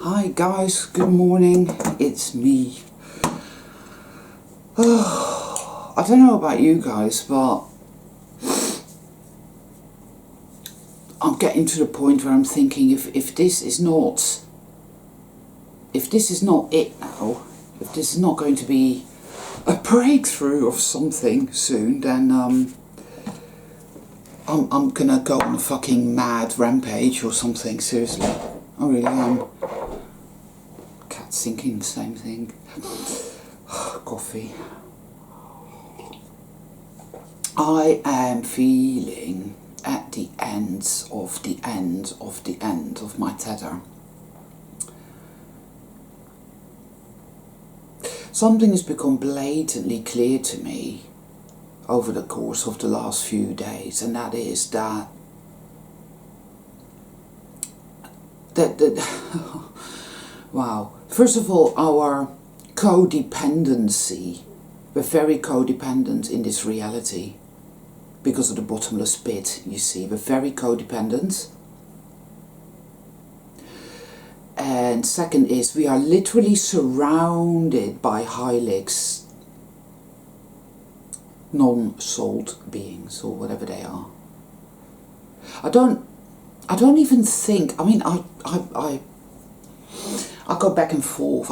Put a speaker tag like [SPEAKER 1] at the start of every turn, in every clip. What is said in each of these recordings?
[SPEAKER 1] Hi guys, good morning, it's me. I don't know about you guys, but I'm getting to the point where I'm thinking if this is not it now, if this is not going to be a breakthrough of something soon, then I'm gonna go on a fucking mad rampage or something, seriously. I really am. Cat's thinking the same thing. Coffee. I am feeling at the end of my tether. Something has become blatantly clear to me over the course of the last few days, and that is that wow. First of all, our codependency. We're very codependent in this reality because of the bottomless pit, you see. We're very codependent. And second is, we are literally surrounded by Hylics, non-souled beings, or whatever they are. I don't even think, I mean, I go back and forth,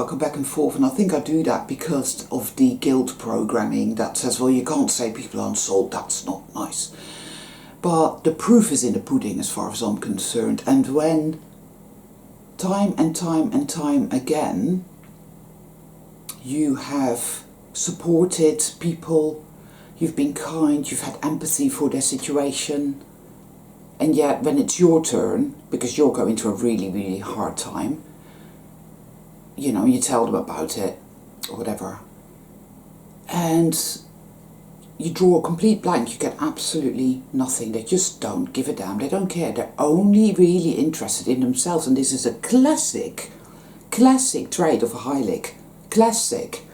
[SPEAKER 1] and I think I do that because of the guilt programming that says, well, you can't say people aren't sold, that's not nice. But the proof is in the pudding as far as I'm concerned, and when time and time again you have supported people, you've been kind, you've had empathy for their situation, and yet when it's your turn, because you're going through a really, really hard time, you know, you tell them about it, or whatever, and you draw a complete blank, you get absolutely nothing. They just don't give a damn, they don't care, they're only really interested in themselves, and this is a classic trait of a Hylic. Classic.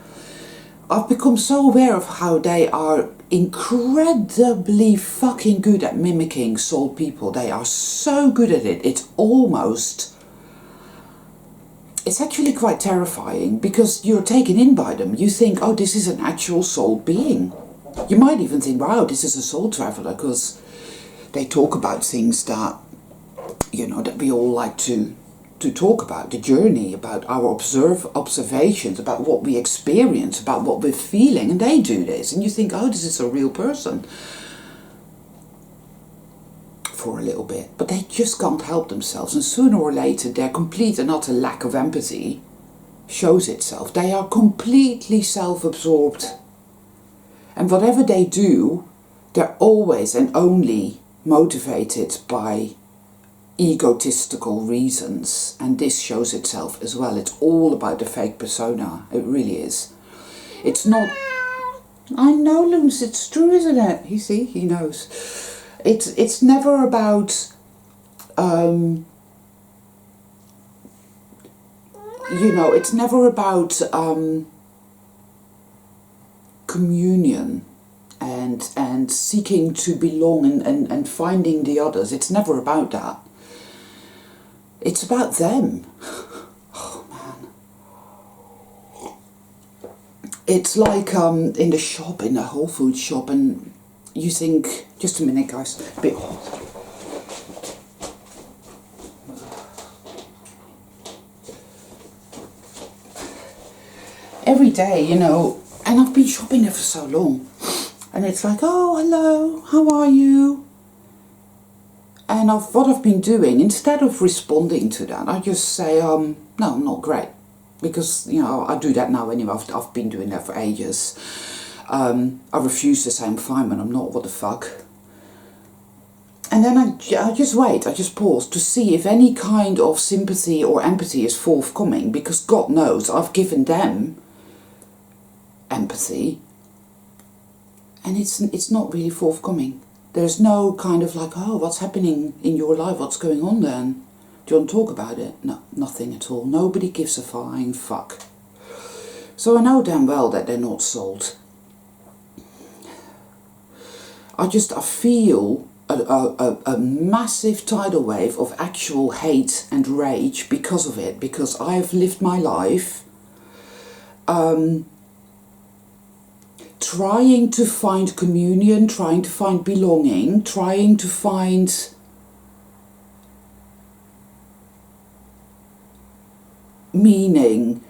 [SPEAKER 1] I've become so aware of how they are incredibly fucking good at mimicking soul people. They are so good at it, it's actually quite terrifying, because you're taken in by them. You think, oh, this is an actual soul being. You might even think, wow, this is a soul traveler, because they talk about things that, you know, that we all like to talk about, the journey, about our observations, about what we experience, about what we're feeling, and they do this, and you think, oh, this is a real person. For a little bit, but they just can't help themselves, and sooner or later their complete and utter lack of empathy shows itself. They are completely self-absorbed, and whatever they do, they're always and only motivated by egotistical reasons, and this shows itself as well. It's all about the fake persona. It really is. It's not... I know, Loons, it's true, isn't it? You see, he knows. It's never about, you know, it's never about communion and seeking to belong and finding the others. It's never about that. It's about them. Oh, man. It's like in the shop, in the Whole Foods shop, and you think, just a minute guys, a bit hot. Every day, you know, and I've been shopping there for so long, and it's like, oh, hello, how are you? And what I've been doing, instead of responding to that, I just say, no, I'm not great. Because, you know, I do that now anyway, I've been doing that for ages. I refuse to say I'm fine when I'm not, what the fuck. And then I just wait, I just pause to see if any kind of sympathy or empathy is forthcoming, because God knows I've given them empathy and it's not really forthcoming. There's no kind of like, oh, what's happening in your life, what's going on then? Do you want to talk about it? No, nothing at all. Nobody gives a flying fuck. So I know damn well that they're not sold. I feel a a massive tidal wave of actual hate and rage because of it, because I've lived my life trying to find communion, trying to find belonging, trying to find meaning,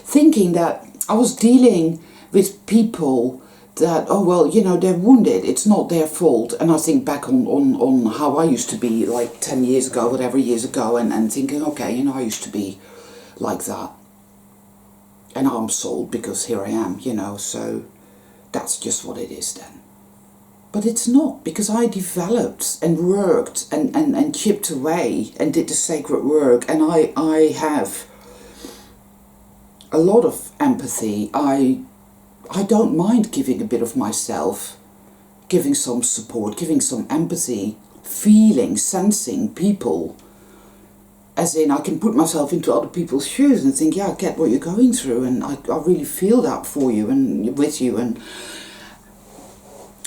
[SPEAKER 1] thinking that I was dealing with people that, oh well, you know, they're wounded, it's not their fault. And I think back on how I used to be like 10 years ago, whatever years ago, and thinking, okay, you know, I used to be like that. And I'm sold because here I am, you know, so that's just what it is then. But it's not, because I developed and worked and chipped away and did the sacred work, and I have a lot of empathy. I don't mind giving a bit of myself, giving some support, giving some empathy, feeling, sensing people. As in, I can put myself into other people's shoes and think, yeah, I get what you're going through, and I really feel that for you and with you.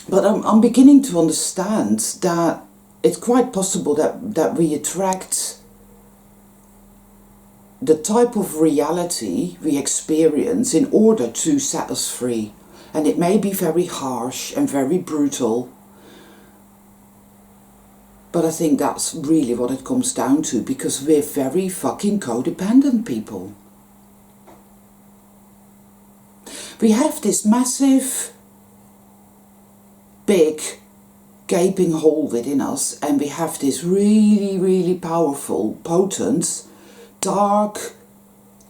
[SPEAKER 1] But I'm beginning to understand that it's quite possible that we attract the type of reality we experience in order to set us free. And it may be very harsh and very brutal, but I think that's really what it comes down to, because we're very fucking codependent people. We have this massive, big, gaping hole within us, and we have this really, really powerful, potent, dark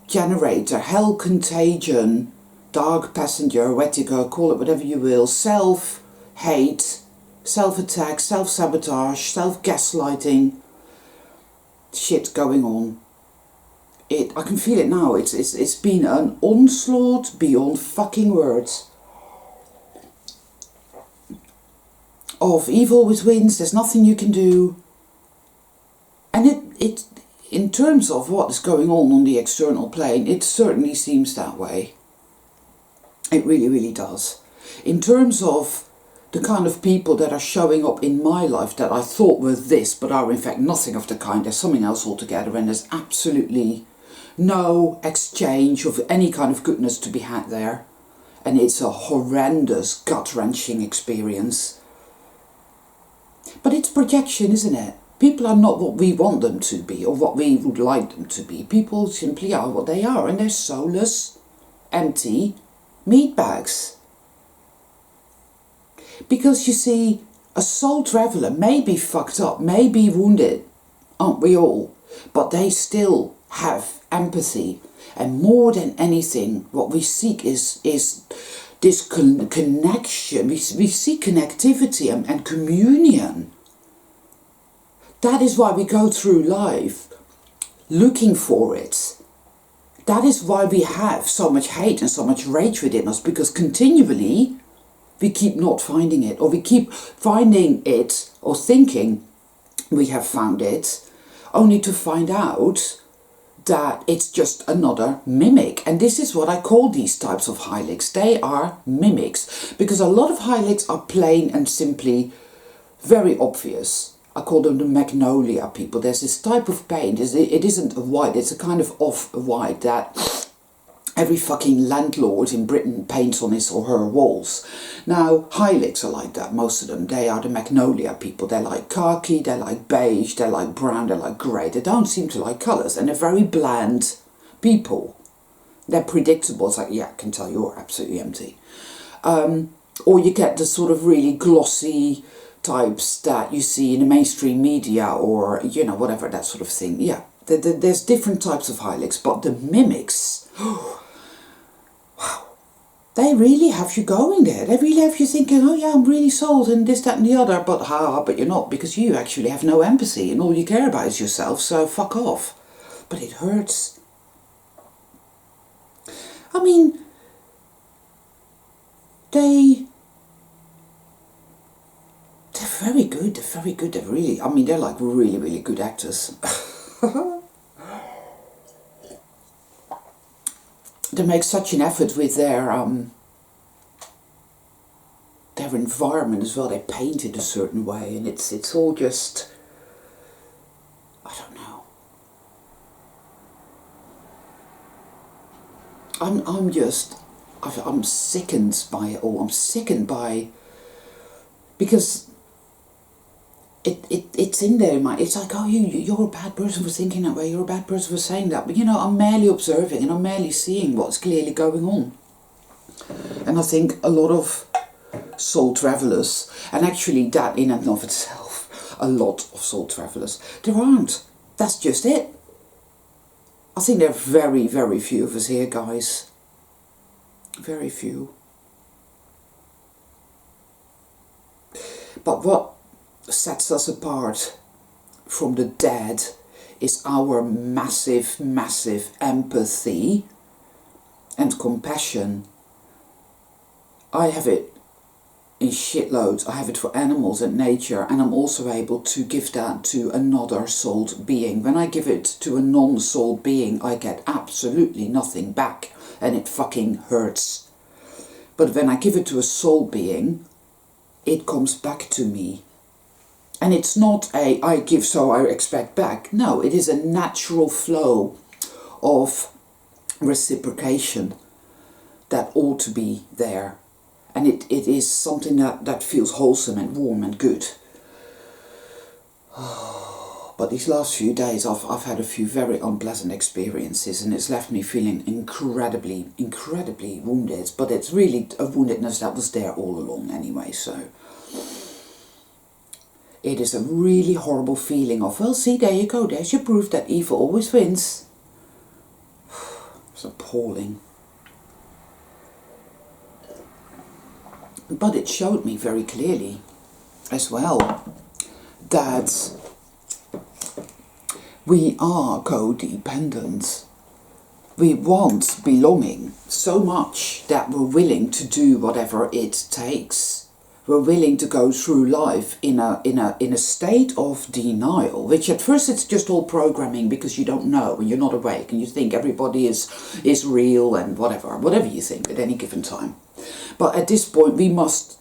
[SPEAKER 1] generator, hell contagion, dark passenger, wettigo, call it whatever you will, self-hate, self-attack, self-sabotage, self-gaslighting shit going on. I can feel it now. It's been an onslaught beyond fucking words. Of evil always wins, there's nothing you can do. And it in terms of what is going on the external plane, it certainly seems that way. It really, really does. In terms of the kind of people that are showing up in my life that I thought were this, but are in fact nothing of the kind, there's something else altogether, and there's absolutely no exchange of any kind of goodness to be had there. And it's a horrendous, gut-wrenching experience. But it's projection, isn't it? People are not what we want them to be, or what we would like them to be. People simply are what they are, and they're soulless, empty meat bags. Because you see, a soul traveller may be fucked up, may be wounded, aren't we all? But they still have empathy. And more than anything, what we seek is this connection. We seek connectivity and communion. That is why we go through life looking for it. That is why we have so much hate and so much rage within us, because continually we keep not finding it, or we keep finding it or thinking we have found it, only to find out that it's just another mimic. And this is what I call these types of Hylics. They are mimics, because a lot of Hylics are plain and simply very obvious. I call them the magnolia people. There's this type of paint, it isn't a white, it's a kind of off-white that every fucking landlord in Britain paints on his or her walls. Now, Hylics are like that, most of them. They are the magnolia people. They're like khaki, they're like beige, they're like brown, they're like grey. They don't seem to like colours, and they're very bland people. They're predictable. It's like, yeah, I can tell you're absolutely empty. Or you get the sort of really glossy types that you see in the mainstream media, or, you know, whatever, that sort of thing. Yeah, there's different types of Hylics, but the mimics, wow, they really have you going there. They really have you thinking, oh yeah, I'm really sold and this, that and the other, but you're not, because you actually have no empathy and all you care about is yourself, so fuck off. But it hurts. I mean, they're very good, they're really, I mean, they're like really, really good actors. They make such an effort with their environment as well. They paint it a certain way, and it's all just, I don't know. I'm sickened by it all. I'm sickened by, because it's in there in my, it's like, oh, you're a bad person for thinking that way, you're a bad person for saying that. But you know, I'm merely observing and I'm merely seeing what's clearly going on. And I think a lot of soul travellers, and actually that in and of itself, a lot of soul travellers, there aren't. That's just it. I think there are very, very few of us here, guys. Very few. But what sets us apart from the dead is our massive, massive empathy and compassion. I have it in shitloads. I have it for animals and nature, and I'm also able to give that to another souled being. When I give it to a non-souled being, I get absolutely nothing back, and it fucking hurts. But when I give it to a soul being, it comes back to me. And it's not a, I give so I expect back. No, it is a natural flow of reciprocation that ought to be there. And it is something that feels wholesome and warm and good. But these last few days I've had a few very unpleasant experiences, and it's left me feeling incredibly, incredibly wounded. But it's really a woundedness that was there all along anyway, so it is a really horrible feeling of, well, see, there you go, there's your proof that evil always wins. It's appalling. But it showed me very clearly as well that we are codependent. We want belonging so much that we're willing to do whatever it takes. We're willing to go through life in a state of denial, which at first it's just all programming because you don't know and you're not awake and you think everybody is real and whatever you think at any given time. But at this point we must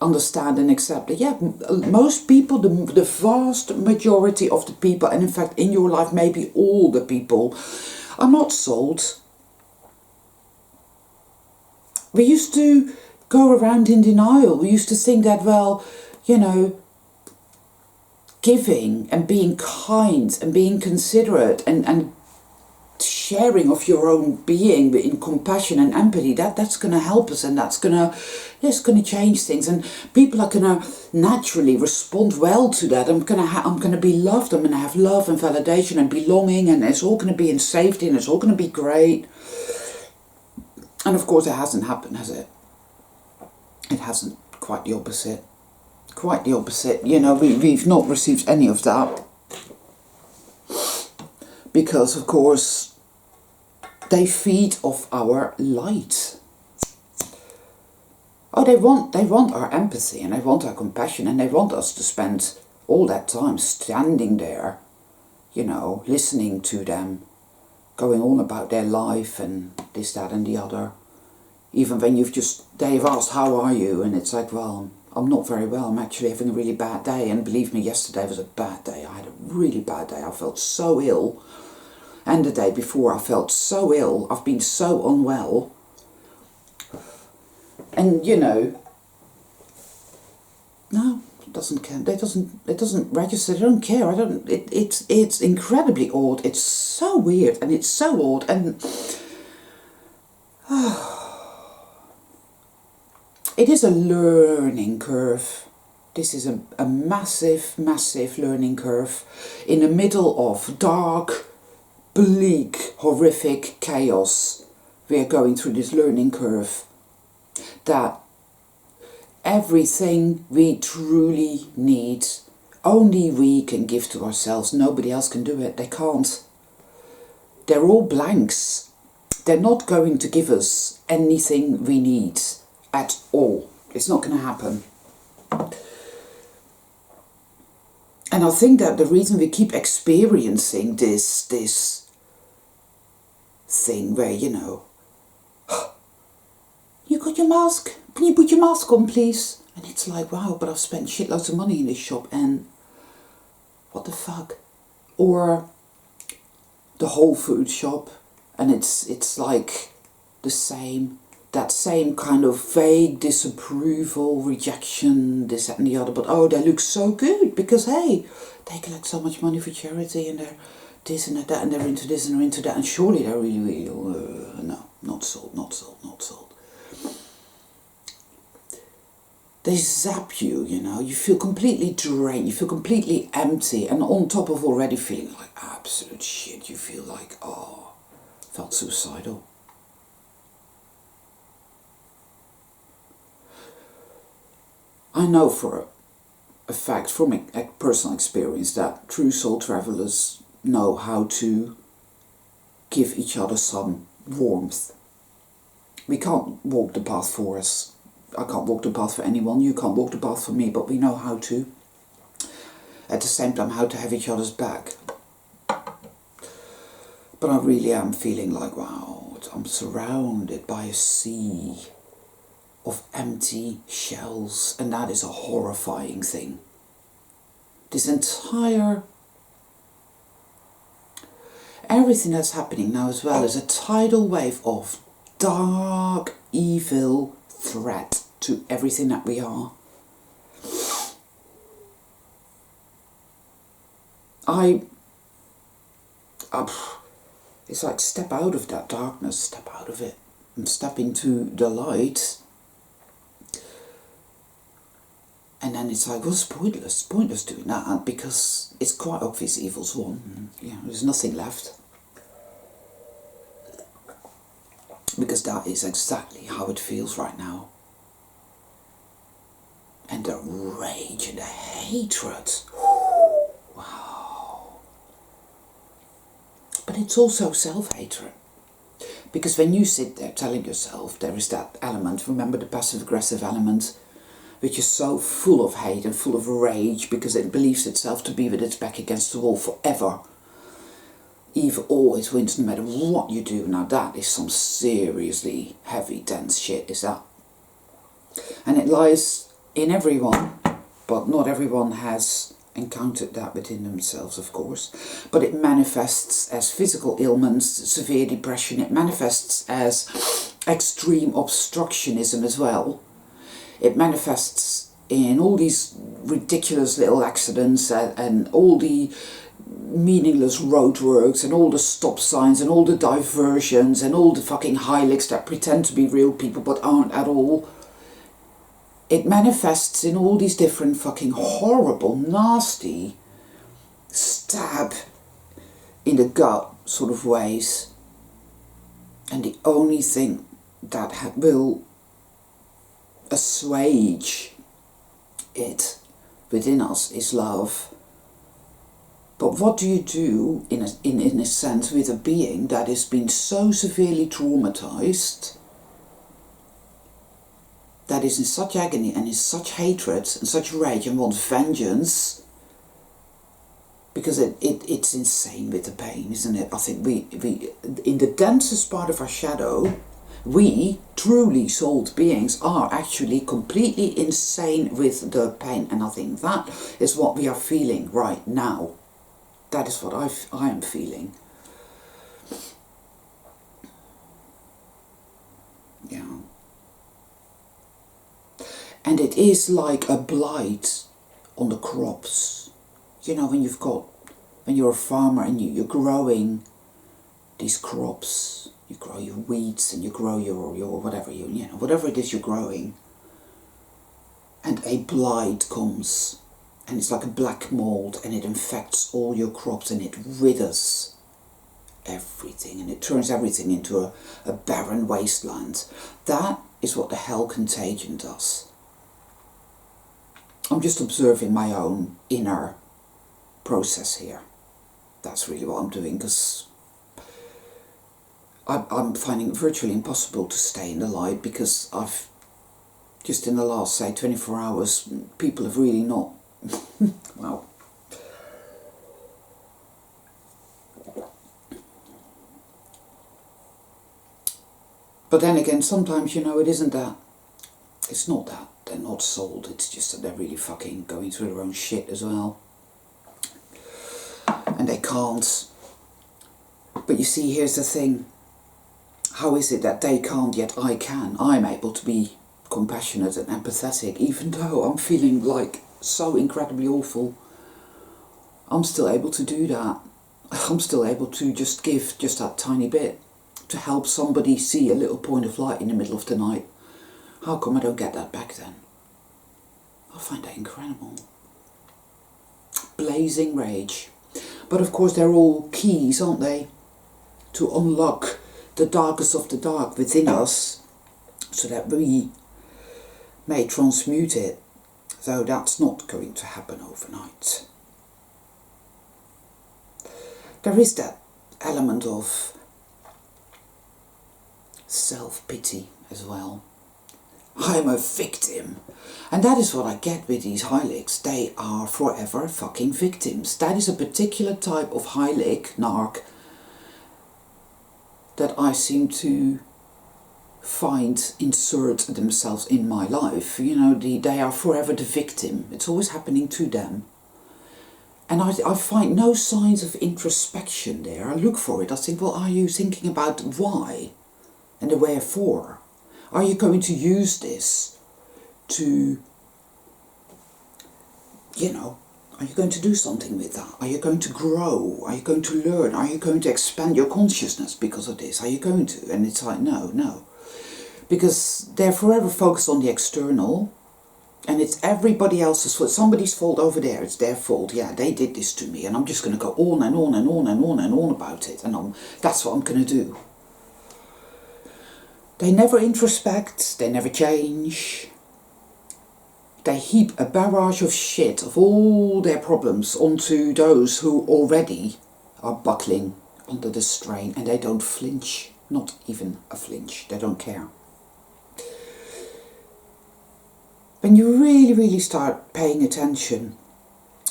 [SPEAKER 1] understand and accept that, yeah, most people, the vast majority of the people, and in fact in your life maybe all the people, are not sold. We used to go around in denial. We used to think that, well, you know, giving and being kind and being considerate and sharing of your own being in compassion and empathy, that's going to help us, and that's going to change things, and people are going to naturally respond well to that. I'm going to be loved. I'm going to have love and validation and belonging, and it's all going to be in safety, and it's all going to be great. And of course it hasn't happened, has it? It hasn't. Quite the opposite. Quite the opposite. You know, we've not received any of that. Because, of course, they feed off our light. Oh, they want our empathy, and they want our compassion, and they want us to spend all that time standing there, you know, listening to them, going on about their life and this, that and the other. Even when they've asked, how are you? And it's like, well, I'm not very well. I'm actually having a really bad day. And believe me, yesterday was a bad day. I had a really bad day. I felt so ill. And the day before I felt so ill. I've been so unwell. And, you know, no, it doesn't care. It doesn't register. They don't care. It's incredibly odd. It's so weird and it's so odd. And it is a learning curve. This is a massive, massive learning curve in the middle of dark, bleak, horrific chaos. We are going through this learning curve that everything we truly need, only we can give to ourselves. Nobody else can do it. They can't. They're all blanks. They're not going to give us anything we need at all. It's not going to happen. And I think that the reason we keep experiencing this thing where, you know, you got your mask? Can you put your mask on, please? And And it's like, wow, but I've spent shitloads of money in this shop and what the fuck? Or the Whole Foods shop, and it's like the same, that same kind of vague disapproval, rejection, this, that and the other, but oh, they look so good because, hey, they collect so much money for charity and they're this and that and they're into this and they're into that, and surely they're really, no, not sold, not sold, not sold. They zap you, you know, you feel completely drained, you feel completely empty, and on top of already feeling like absolute shit, you feel like, oh, felt suicidal. I know for a fact, from a personal experience, that true soul travelers know how to give each other some warmth. We can't walk the path for us. I can't walk the path for anyone, you can't walk the path for me, but we know how to, at the same time, how to have each other's back. But I really am feeling like, wow, I'm surrounded by a sea of empty shells, and that is a horrifying thing. This entire, everything that's happening now as well is a tidal wave of dark, evil threat to everything that we are. It's like step out of that darkness, step out of it, and step into the light. And then it's like, well, it's pointless doing that, because it's quite obvious evil's won. Yeah, there's nothing left. Because that is exactly how it feels right now. And the rage and the hatred. Wow. But it's also self-hatred. Because when you sit there telling yourself, there is that element, remember the passive-aggressive element, which is so full of hate and full of rage because it believes itself to be with its back against the wall forever. Evil always wins no matter what you do. Now that is some seriously heavy, dense shit, is that? And it lies in everyone, but not everyone has encountered that within themselves, of course. But it manifests as physical ailments, severe depression. It manifests as extreme obstructionism as well. It manifests in all these ridiculous little accidents and all the meaningless roadworks and all the stop signs and all the diversions and all the fucking Hylics that pretend to be real people but aren't at all. It manifests in all these different fucking horrible, nasty, stab in the gut sort of ways. And the only thing that will assuage it within us is love. But what do you do in a sense with a being that has been so severely traumatized, that is in such agony and in such hatred and such rage and wants vengeance? Because it's insane with the pain, isn't it? I think we in the densest part of our shadow, we, truly souled beings, are actually completely insane with the pain. And I think that is what we are feeling right now. That is what I am feeling. Yeah. And it is like a blight on the crops. You know, when you're a farmer and you're growing these crops, you grow your wheats and you grow your whatever, you know, whatever it is you're growing, and a blight comes, and it's like a black mold, and it infects all your crops, and it withers everything, and it turns everything into a barren wasteland. That is what the hell contagion does. I'm just observing my own inner process here. That's really what I'm doing, because I'm finding it virtually impossible to stay in the light, because I've just in the last, say, 24 hours, people have really not, well, but then again, sometimes, you know, it isn't that, it's not that, then not sold, it's just that they're really fucking going through their own shit as well. And they can't. But you see, here's the thing. How is it that they can't yet I can? I'm able to be compassionate and empathetic, even though I'm feeling like so incredibly awful. I'm still able to do that. I'm still able to just give just that tiny bit to help somebody see a little point of light in the middle of the night. How come I don't get that back then? I find that incredible. Blazing rage. But of course they're all keys, aren't they? To unlock the darkest of the dark within us, so that we may transmute it, though that's not going to happen overnight. There is that element of self-pity as well. I'm a victim. And that is what I get with these Hylics. They are forever fucking victims. That is a particular type of Hylic, narc, that I seem to find insert themselves in my life. You know, they are forever the victim. It's always happening to them. And I find no signs of introspection there. I look for it. I think, well, are you thinking about why and the wherefore? Are you going to use this to, you know, are you going to do something with that? Are you going to grow? Are you going to learn? Are you going to expand your consciousness because of this? Are you going to? And it's like, no. Because they're forever focused on the external, and it's everybody else's fault. Somebody's fault over there. It's their fault. Yeah, they did this to me, and I'm just going to go on and on and on and on and on about it. And that's what I'm going to do. They never introspect. They never change. They heap a barrage of shit, of all their problems, onto those who already are buckling under the strain, and they don't flinch. Not even a flinch. They don't care. When you really, really start paying attention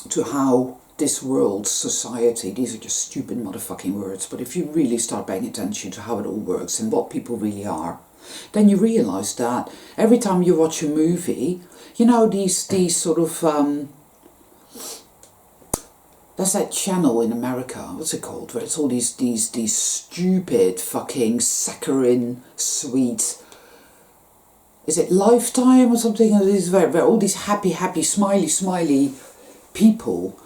[SPEAKER 1] to how this world, society, these are just stupid motherfucking words, but if you really start paying attention to how it all works and what people really are, then you realise that every time you watch a movie, you know, these sort of, there's that channel in America, what's it called, where it's all these stupid fucking saccharine sweet, is it Lifetime or something? Where all these happy, smiley people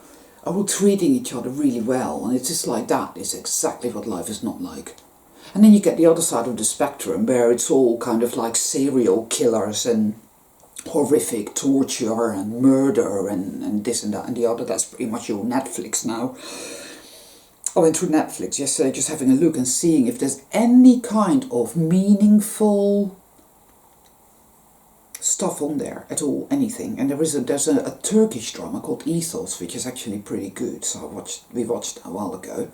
[SPEAKER 1] are all treating each other really well, and it's just like that is exactly what life is not like. And then you get the other side of the spectrum, where it's all kind of like serial killers and horrific torture and murder and this and that and the other. That's pretty much your Netflix now. I went through Netflix yesterday just having a look and seeing if there's any kind of meaningful stuff on there at all, anything. And there's a Turkish drama called Ethos, which is actually pretty good. So we watched that a while ago.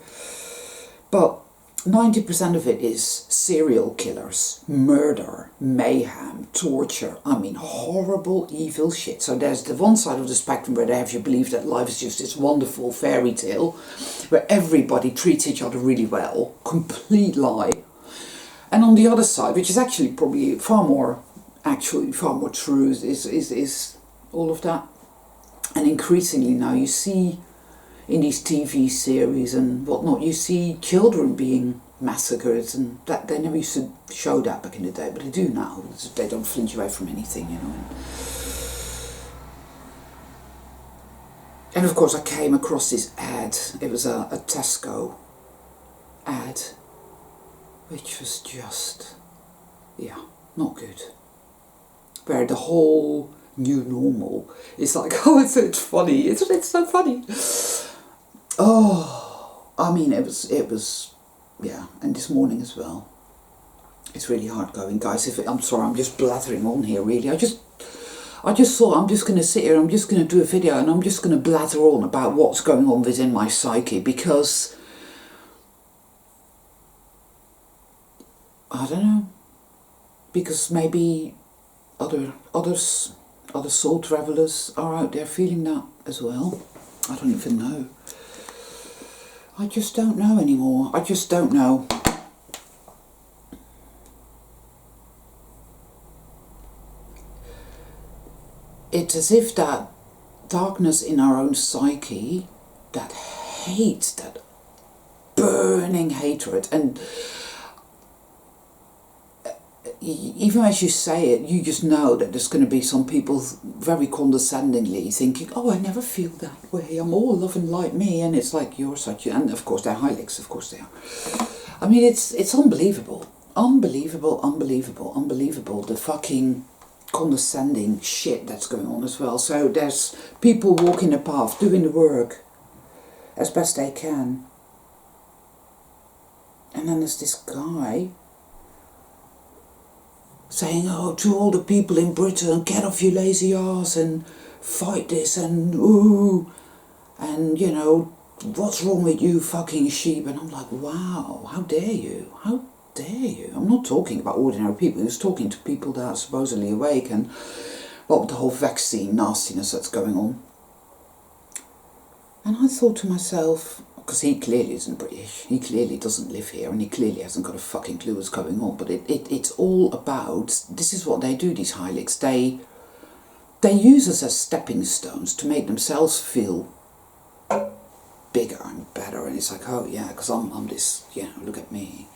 [SPEAKER 1] But 90% of it is serial killers, murder, mayhem, torture. I mean, horrible, evil shit. So there's the one side of the spectrum where they have you believe that life is just this wonderful fairy tale, where everybody treats each other really well. Complete lie. And on the other side, which is actually probably far more true, is all of that. And increasingly now you see in these TV series and whatnot, you see children being massacred, and that they never used to show that back in the day, but they do now. They don't flinch away from anything, you know. And of course I came across this ad. It was a Tesco ad, which was just, yeah, not good. Where the whole new normal is like, oh, it's funny. It's so funny. Oh, I mean, it was, yeah. And this morning as well. It's really hard going, guys. I'm sorry, I'm just blathering on here. Really, I just thought I'm just going to sit here. I'm just going to do a video, and I'm just going to blather on about what's going on within my psyche, because I don't know. Because maybe other soul travelers are out there feeling that as well. I don't even know. I just don't know anymore. I just don't know. it's as if that darkness in our own psyche, that hate, that burning hatred, and even as you say it, you just know that there's going to be some people very condescendingly thinking, oh, I never feel that way, I'm all love and light me, and it's like, you're such a... And of course they're Hylics, of course they are. I mean, it's unbelievable. Unbelievable, the fucking condescending shit that's going on as well. So there's people walking the path, doing the work as best they can. And then there's this guy saying, oh, to all the people in Britain, get off your lazy arse and fight this, and ooh, and you know, what's wrong with you fucking sheep? And I'm like, wow, how dare you? How dare you? I'm not talking about ordinary people. He was talking to people that are supposedly awake, and what with the whole vaccine nastiness that's going on. And I thought to myself, because he clearly isn't British, he clearly doesn't live here, and he clearly hasn't got a fucking clue what's going on, but it's all about, this is what they do, these Hylics, they use us as stepping stones to make themselves feel bigger and better, and it's like, oh yeah, because I'm this, you know, look at me.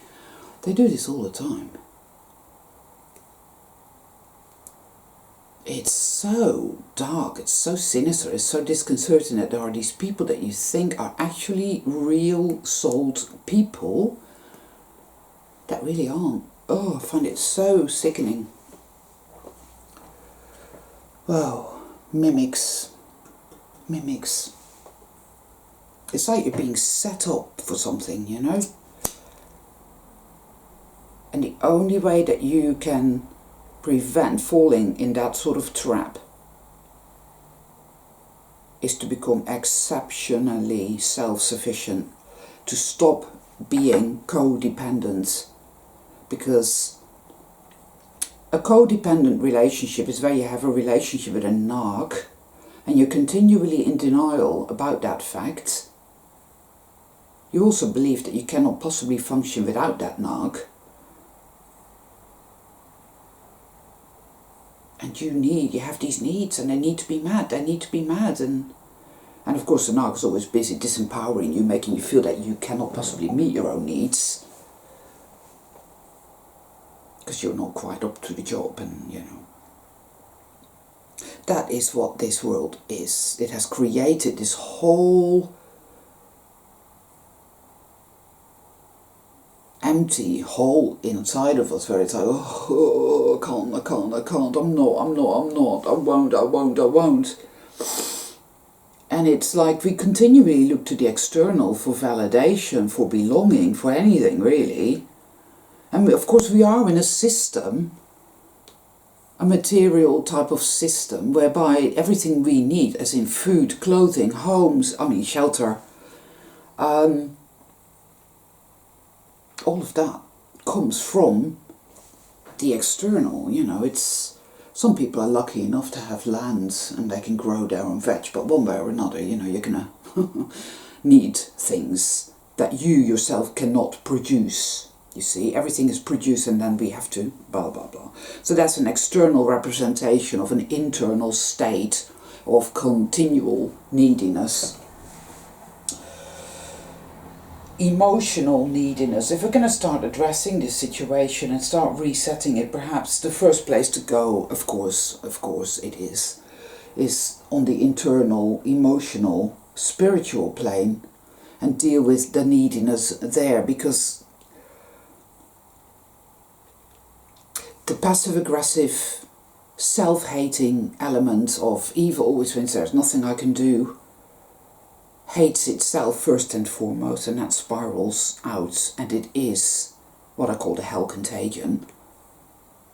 [SPEAKER 1] They do this all the time. It's so dark, it's so sinister, it's so disconcerting that there are these people that you think are actually real souled people that really aren't. Oh, I find it so sickening. Well, mimics. It's like you're being set up for something, you know? And the only way that you can prevent falling in that sort of trap is to become exceptionally self-sufficient, to stop being codependent, because a codependent relationship is where you have a relationship with a narc and you're continually in denial about that fact. You also believe that you cannot possibly function without that narc. And you have these needs, and they need to be met, and of course the narc is always busy disempowering you, making you feel that you cannot possibly meet your own needs, because you're not quite up to the job, and you know. That is what this world is. It has created this whole empty hole inside of us where it's like, oh, I can't, I'm not, I won't. And it's like we continually look to the external for validation, for belonging, for anything really. And of course we are in a system, a material type of system, whereby everything we need, as in food, clothing, homes, shelter, all of that comes from the external, you know. It's, some people are lucky enough to have lands and they can grow their own veg, but one way or another, you know, you're gonna need things that you yourself cannot produce. You see, everything is produced and then we have to blah blah blah. So that's an external representation of an internal state of continual neediness. Emotional neediness. If we're going to start addressing this situation and start resetting it, perhaps the first place to go, of course it is on the internal, emotional, spiritual plane, and deal with the neediness there, because the passive-aggressive, self-hating element of evil, which means there's nothing I can do, hates itself first and foremost, and that spirals out, and it is what I call the hell contagion.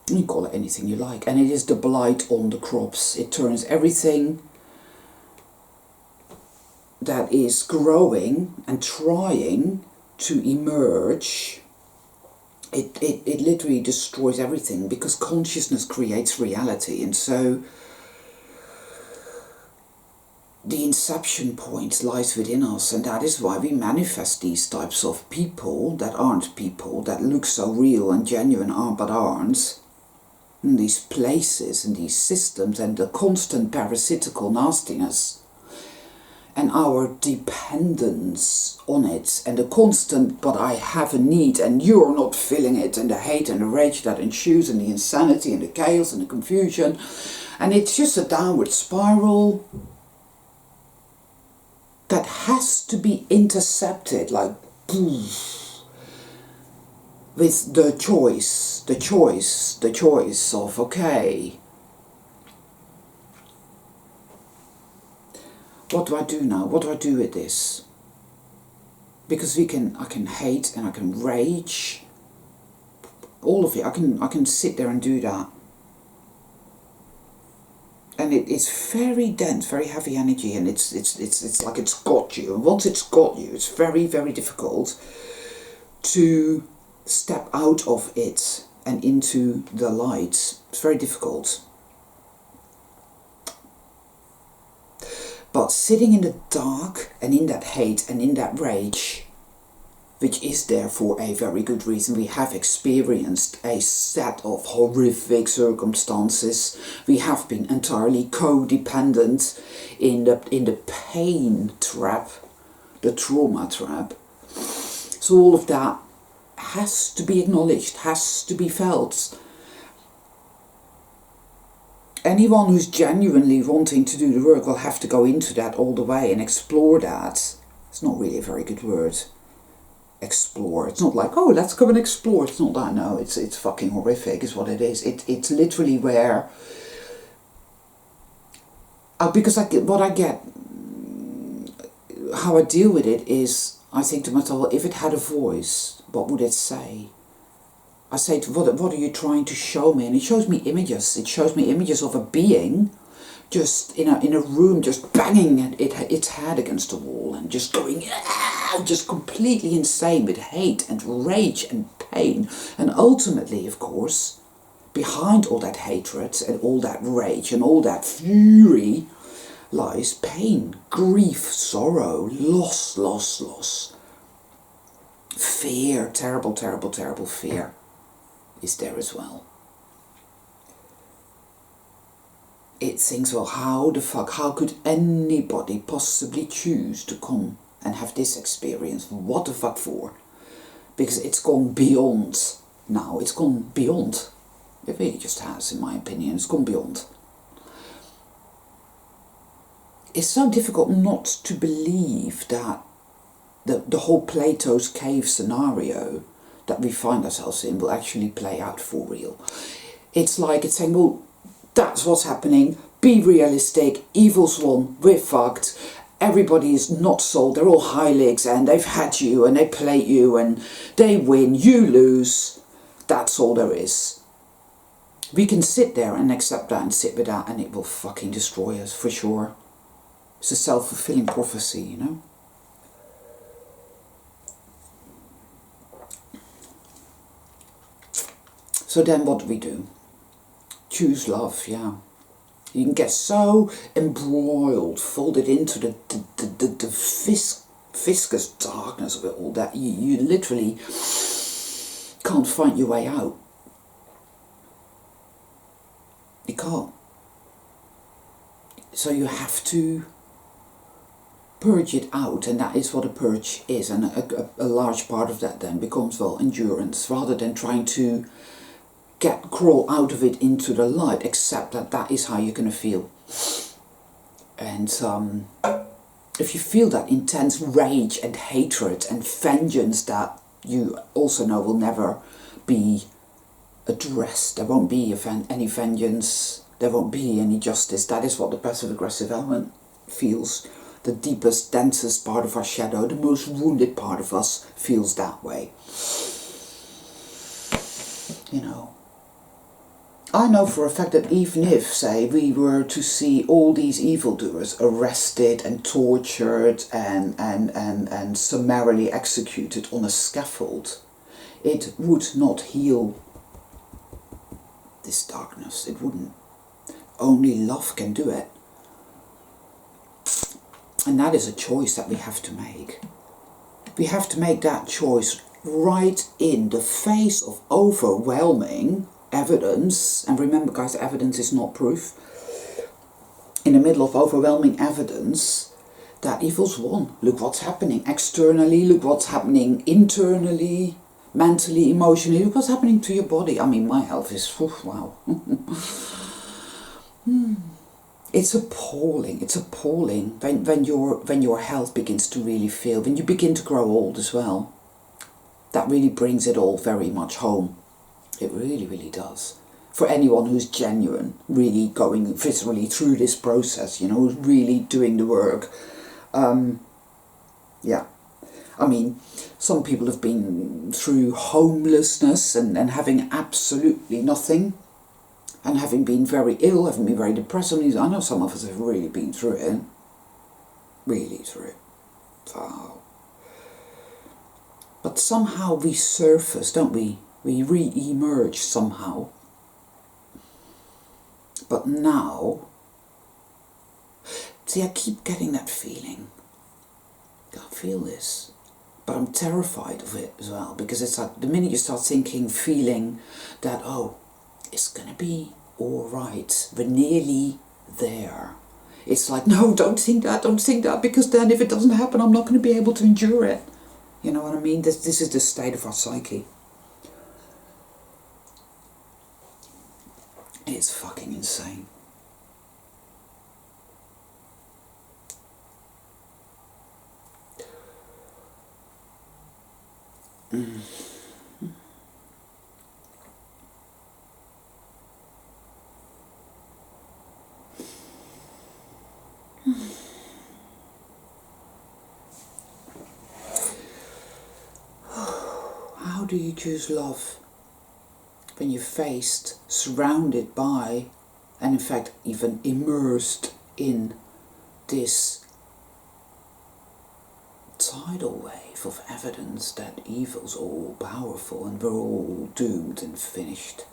[SPEAKER 1] You can call it anything you like, and it is the blight on the crops. It turns everything that is growing and trying to emerge, it literally destroys everything, because consciousness creates reality. And so the inception point lies within us, and that is why we manifest these types of people, that look so real and genuine but aren't. in these places and these systems, and the constant parasitical nastiness and our dependence on it, and the constant but I have a need and you're not filling it, and the hate and the rage that ensues, and the insanity and the chaos and the confusion, and it's just a downward spiral that has to be intercepted, like with the choice of, okay, what do I do now? What do I do with this? Because I can hate and I can rage, all of it. I can sit there and do that, and it's very dense, very heavy energy, and it's like it's got you. And once it's got you, it's very, very difficult to step out of it and into the light. It's very difficult. But sitting in the dark and in that hate and in that rage, which is there for a very good reason. We have experienced a set of horrific circumstances. We have been entirely codependent in the pain trap, the trauma trap. So all of that has to be acknowledged, has to be felt. Anyone who's genuinely wanting to do the work will have to go into that all the way and explore that. It's not really a very good word. Explore. It's not like, oh, let's go and explore. It's not that, no. It's fucking horrific is what it is. It's literally where... because what I get, how I deal with it is, I think to myself, well, if it had a voice, what would it say? I say, what are you trying to show me? And it shows me images. It shows me images of a being just in a room, just banging its head against the wall and just going, just completely insane with hate and rage and pain. And ultimately, of course, behind all that hatred and all that rage and all that fury lies pain, grief, sorrow, loss. Fear, terrible, terrible, terrible fear is there as well. It thinks, well, how could anybody possibly choose to come and have this experience? What the fuck for? Because it's gone beyond now. It's gone beyond. It really just has, in my opinion. It's gone beyond. It's so difficult not to believe that the whole Plato's cave scenario that we find ourselves in will actually play out for real. It's like it's saying, well, that's what's happening, be realistic, evil's won, we're fucked, everybody is not sold, they're all Hylics and they've had you and they plate you and they win, you lose, that's all there is. We can sit there and accept that and sit with that and it will fucking destroy us for sure. It's a self-fulfilling prophecy, you know? So then what do we do? Choose love, yeah. You can get so embroiled, folded into the viscous darkness of it all that you literally can't find your way out. You can't. So you have to purge it out, and that is what a purge is. And a large part of that then becomes, well, endurance, rather than trying to crawl out of it into the light, except that is how you're going to feel. And if you feel that intense rage and hatred and vengeance that you also know will never be addressed, there won't be any vengeance, there won't be any justice. That is what the passive aggressive element feels. The deepest, densest part of our shadow, the most wounded part of us feels that way. You know, I know for a fact that even if, say, we were to see all these evildoers arrested and tortured and summarily executed on a scaffold, it would not heal this darkness. It wouldn't. Only love can do it. And that is a choice that we have to make. We have to make that choice right in the face of overwhelming evidence, and remember guys, evidence is not proof, in the middle of overwhelming evidence that evil's won. Look what's happening externally, look what's happening internally, mentally, emotionally, look what's happening to your body. I mean, my health is, wow. It's appalling when your health begins to really fail, when you begin to grow old as well. That really brings it all very much home. It really, really does. For anyone who's genuine, really going viscerally through this process, you know, who's really doing the work. Yeah. I mean, some people have been through homelessness and having absolutely nothing, and having been very ill, having been very depressed. I mean, I know some of us have really been through it. Really through it. Wow. But somehow we surface, don't we? We re-emerge somehow. But now, see, I keep getting that feeling. I feel this. But I'm terrified of it as well, because it's like the minute you start thinking, feeling that, oh, it's going to be all right, we're nearly there. It's like, no, don't think that, because then if it doesn't happen, I'm not going to be able to endure it. You know what I mean? This is the state of our psyche. It's fucking insane. How do you choose love when you're faced, surrounded by, and in fact even immersed in this tidal wave of evidence that evil's all powerful and we're all doomed and finished,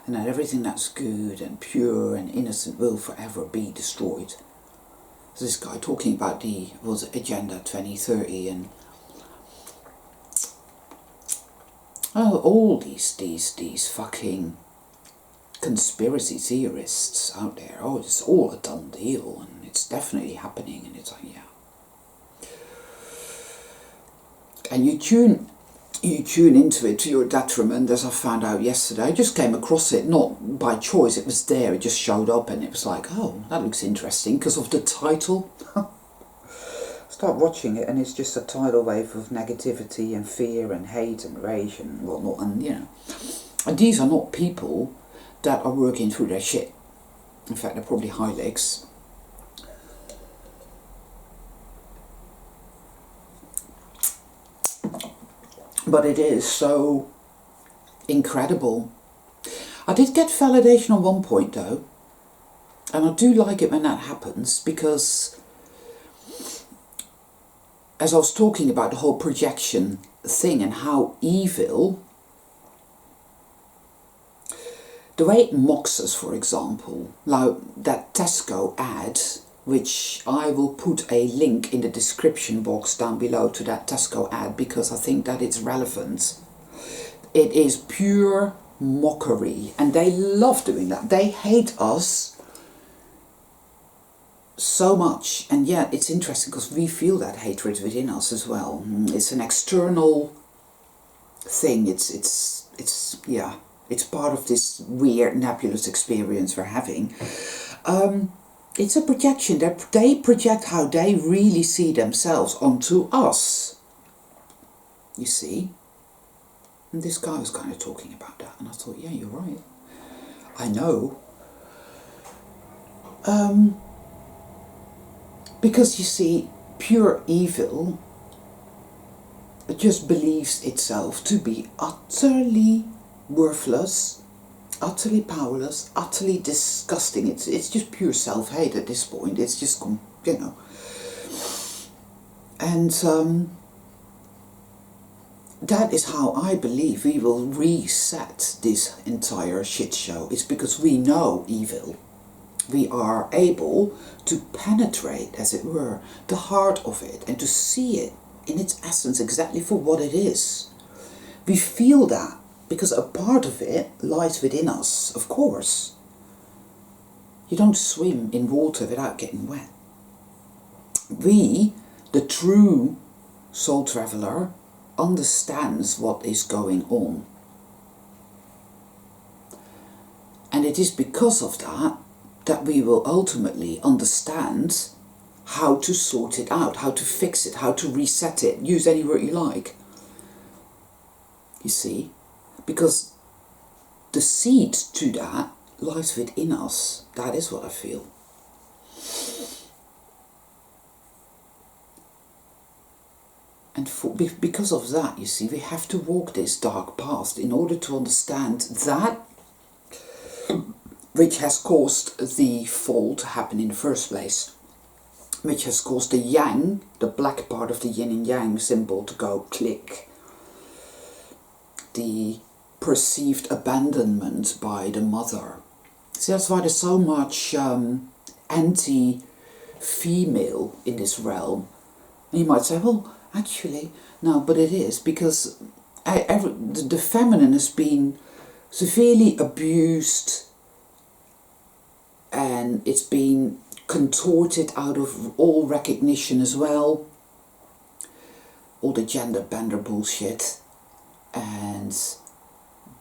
[SPEAKER 1] and that everything that's good and pure and innocent will forever be destroyed? There's this guy talking about Agenda 2030 and all these fucking conspiracy theorists out there. Oh, it's all a done deal and it's definitely happening, and it's like, yeah. And you tune into it to your detriment, as I found out yesterday. I just came across it, not by choice, it was there, it just showed up, and it was like, oh, that looks interesting, because of the title. Start watching it and it's just a tidal wave of negativity and fear and hate and rage and whatnot, and you know. And these are not people that are working through their shit. In fact, they're probably Hylics. But it is so incredible. I did get validation on one point though, and I do like it when that happens, because as I was talking about the whole projection thing and how evil, the way it mocks us, for example, like that Tesco ad, which I will put a link in the description box down below to that Tesco ad, because I think that it's relevant. It is pure mockery, and they love doing that. They hate us so much, and yet it's interesting because we feel that hatred within us as well. It's an external thing. It's part of this weird nebulous experience we're having. It's a projection. They project how they really see themselves onto us. You see? And this guy was kind of talking about that, and I thought, yeah, you're right. I know. Because you see, pure evil just believes itself to be utterly worthless, utterly powerless, utterly disgusting. It's just pure self-hate at this point. It's just, you know. And that is how I believe we will reset this entire shit show. It's because we know evil. We are able to penetrate, as it were, the heart of it and to see it in its essence exactly for what it is. We feel that because a part of it lies within us, of course. You don't swim in water without getting wet. We, the true soul traveler, understands what is going on. And it is because of that that we will ultimately understand how to sort it out, how to fix it, how to reset it. Use any word you like. You see? Because the seed to that lies within us. That is what I feel. And because of that, you see, we have to walk this dark path in order to understand that which has caused the fall to happen in the first place, which has caused the yang, the black part of the yin and yang symbol, to go click. The perceived abandonment by the mother. See, that's why there's so much anti-female in this realm. And you might say, well, actually, no, but it is, because the feminine has been severely abused, and it's been contorted out of all recognition as well. All the gender bender bullshit, and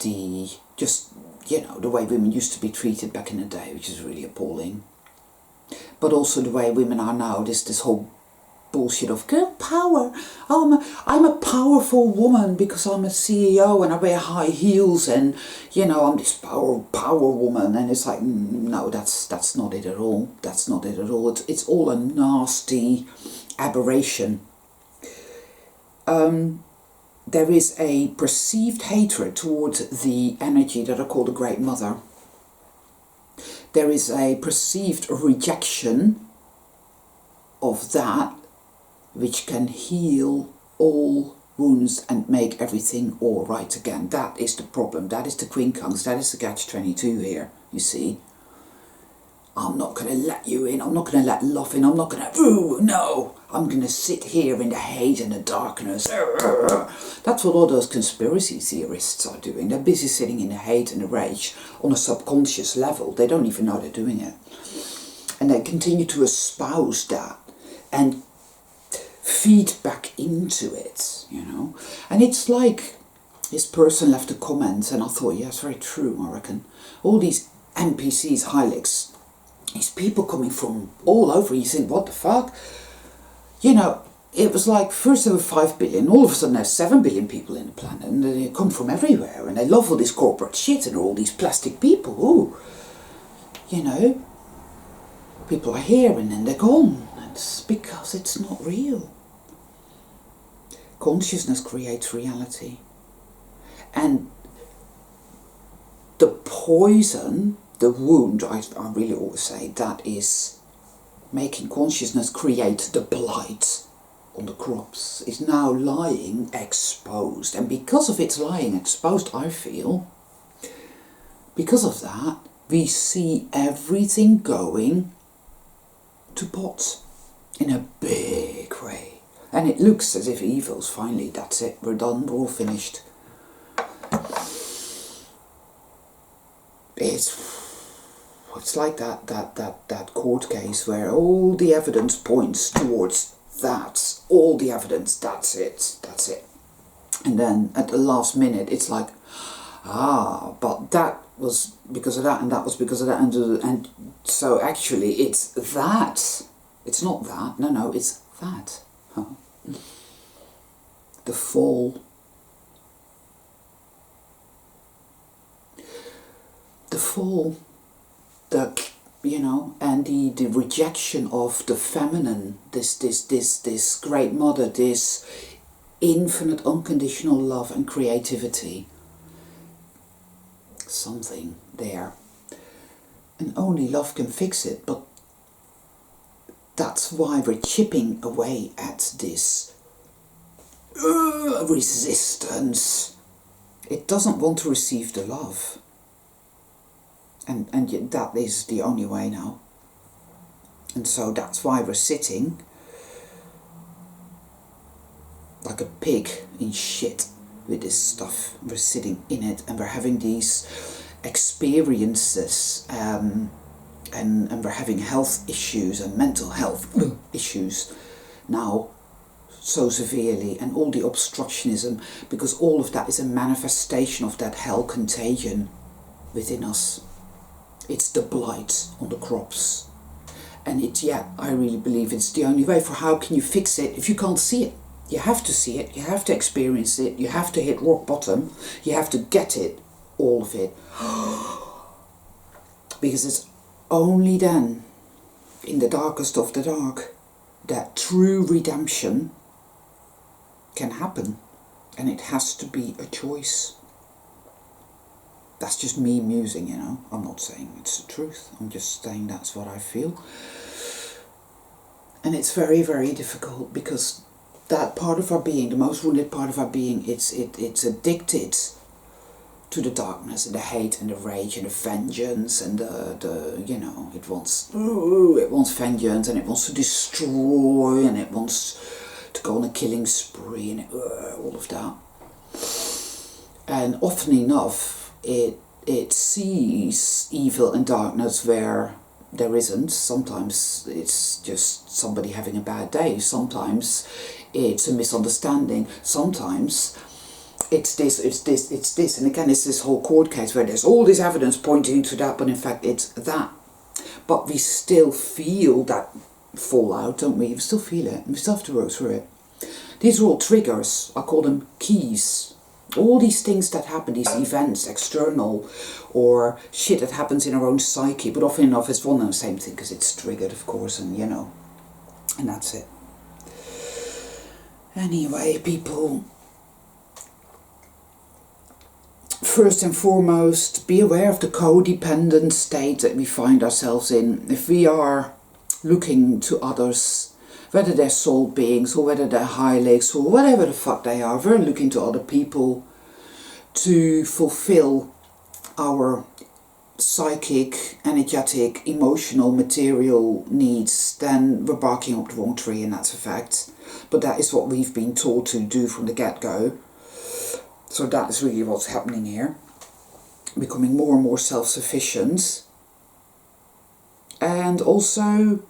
[SPEAKER 1] the the way women used to be treated back in the day, which is really appalling. But also the way women are now, this whole bullshit of girl power. Oh, I'm a powerful woman because I'm a CEO and I wear high heels, and I'm this power woman. And it's like, no, that's not it at all. That's not it at all. It's all a nasty aberration. There is a perceived hatred towards the energy that I call the Great Mother. There is a perceived rejection of that which can heal all wounds and make everything all right again. That is the problem. That is the quincunx. That is the catch-22 here, you see. I'm not going to let you in. I'm not going to let love in. I'm not going to, no. I'm going to sit here in the hate and the darkness. That's what all those conspiracy theorists are doing. They're busy sitting in the hate and the rage on a subconscious level. They don't even know they're doing it. And they continue to espouse that and feed back into it, And it's like this person left a comment, and I thought, yeah, it's very true, I reckon. All these NPCs, Hylics, these people coming from all over, you think, what the fuck? It was like, first there were 5 billion, all of a sudden there's 7 billion people in the planet, and they come from everywhere, and they love all this corporate shit, and all these plastic people, people are here and then they're gone. It's because it's not real. Consciousness creates reality. And the poison, the wound, I really always say, that is making consciousness create the blight on the crops, is now lying exposed. And because of its lying exposed, I feel, because of that, we see everything going to pot in a big way. And it looks as if evil's finally, that's it, we're done, we're all finished. It's like that court case where all the evidence points towards that. All the evidence, that's it. And then at the last minute, it's like, but that was because of that, and that was because of that, and so actually it's that. It's not that. No, it's that. The fall. The fall. And the rejection of the feminine, this great mother, this infinite unconditional love and creativity. Something there. And only love can fix it, but that's why we're chipping away at this resistance. It doesn't want to receive the love. And yet that is the only way now. And so that's why we're sitting like a pig in shit with this stuff. We're sitting in it and we're having these experiences, and we're having health issues and mental health issues now so severely, and all the obstructionism, because all of that is a manifestation of that hell contagion within us. It's the blight on the crops. And I really believe it's the only way. For how can you fix it if you can't see it? You have to see it, you have to experience it, you have to hit rock bottom, you have to get it, all of it. Because it's only then, in the darkest of the dark, that true redemption can happen. And it has to be a choice. That's just me musing, you know. I'm not saying it's the truth. I'm just saying that's what I feel. And it's very, very difficult, because that part of our being, the most wounded part of our being, it's addicted to the darkness and the hate and the rage and the vengeance and the you know, it wants vengeance, and it wants to destroy, and it wants to go on a killing spree, and all of that. And often enough, it sees evil and darkness where there isn't. Sometimes it's just somebody having a bad day. Sometimes it's a misunderstanding. Sometimes it's this. And again, it's this whole court case where there's all this evidence pointing to that, but in fact it's that. But we still feel that fallout, don't we? We still feel it. We still have to work through it. These are all triggers. I call them keys. All these things that happen, these events, external, or shit that happens in our own psyche, but often enough it's one and the same thing, because it's triggered, of course, and you know, and that's it. Anyway, people, first and foremost, be aware of the codependent state that we find ourselves in. If we are looking to others, whether they're soul beings or whether they're Hylics or whatever the fuck they are, we're looking to other people to fulfill our psychic, energetic, emotional, material needs, then we're barking up the wrong tree, and that's a fact. But that is what we've been told to do from the get-go. So that is really what's happening here. Becoming more and more self-sufficient. And also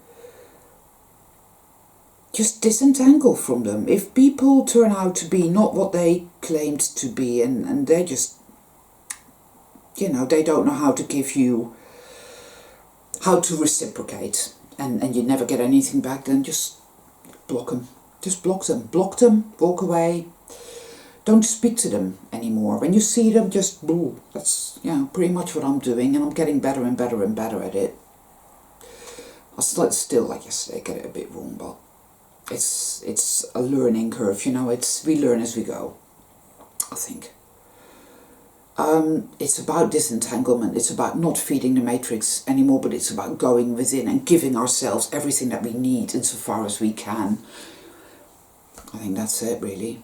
[SPEAKER 1] just disentangle from them. If people turn out to be not what they claimed to be, and they're just, you know, they don't know how to give you, how to reciprocate, and you never get anything back, then just block them. Just block them. Block them, walk away. Don't speak to them anymore. When you see them, just boo. That's, you know, pretty much what I'm doing, and I'm getting better and better and better at it. I still, like yesterday, get it a bit wrong, but it's a learning curve, you know. We learn as we go, I think. It's about disentanglement. It's about not feeding the matrix anymore, but it's about going within and giving ourselves everything that we need insofar as we can. I think that's it, really.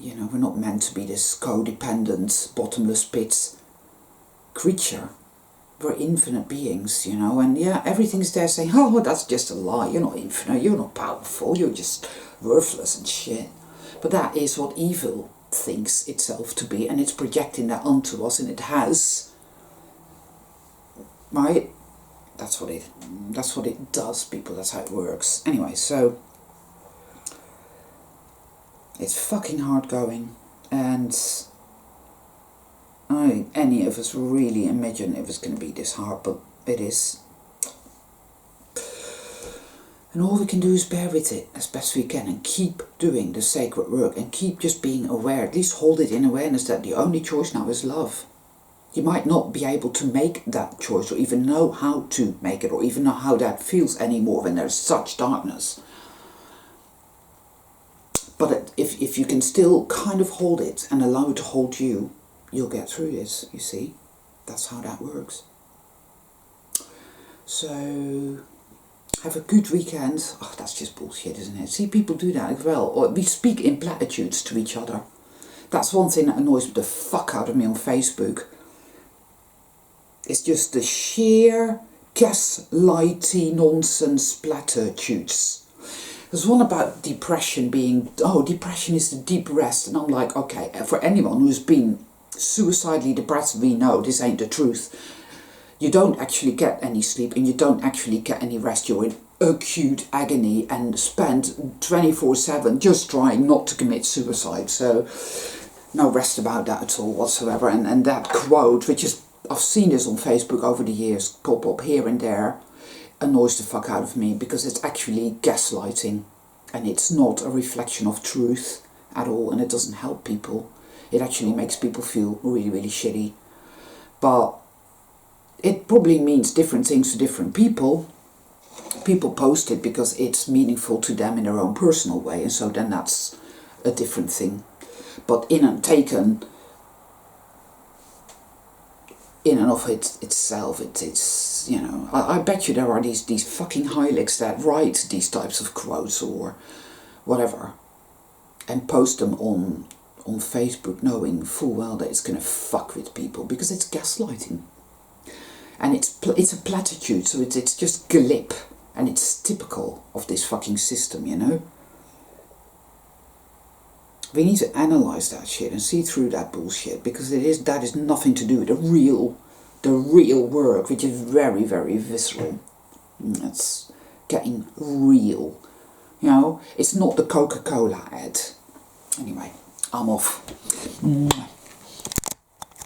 [SPEAKER 1] You know, we're not meant to be this codependent, bottomless pit creature. We're infinite beings, you know, and yeah, everything's there saying, oh, that's just a lie, you're not infinite, you're not powerful, you're just worthless and shit. But that is what evil thinks itself to be, and it's projecting that onto us, and it has, right? That's what it does, people. That's how it works. Anyway, so it's fucking hard going, and I don't think any of us really imagine it was going to be this hard, but it is. And all we can do is bear with it as best we can, and keep doing the sacred work, and keep just being aware. At least hold it in awareness that the only choice now is love. You might not be able to make that choice, or even know how to make it, or even know how that feels anymore when there's such darkness. But if you can still kind of hold it and allow it to hold you, you'll get through this, you see. That's how that works. So, have a good weekend. Oh, that's just bullshit, isn't it? See, people do that as well. Or we speak in platitudes to each other. That's one thing that annoys the fuck out of me on Facebook. It's just the sheer gaslighty nonsense platitudes. There's one about depression being, oh, depression is the deep rest. And I'm like, okay, for anyone who's been suicidally depressed, we know this ain't the truth. You don't actually get any sleep and you don't actually get any rest. You're in acute agony and spend 24/7 just trying not to commit suicide. So no rest about that at all whatsoever. And that quote, which is, I've seen this on Facebook over the years, pop up here and there, annoys the fuck out of me because it's actually gaslighting and it's not a reflection of truth at all, and it doesn't help people. It actually makes people feel really, really shitty. But it probably means different things to different people. People post it because it's meaningful to them in their own personal way, and so then that's a different thing. But in and taken, in and of itself, it's you know, I bet you there are these fucking Hylics that write these types of quotes or whatever and post them on Facebook, knowing full well that it's going to fuck with people because it's gaslighting. And it's a platitude, so it's just glib, and it's typical of this fucking system, you know? We need to analyse that shit and see through that bullshit, because that is nothing to do with the real work, which is very, very visceral. It's getting real, you know? It's not the Coca-Cola ad. Anyway, I'm off.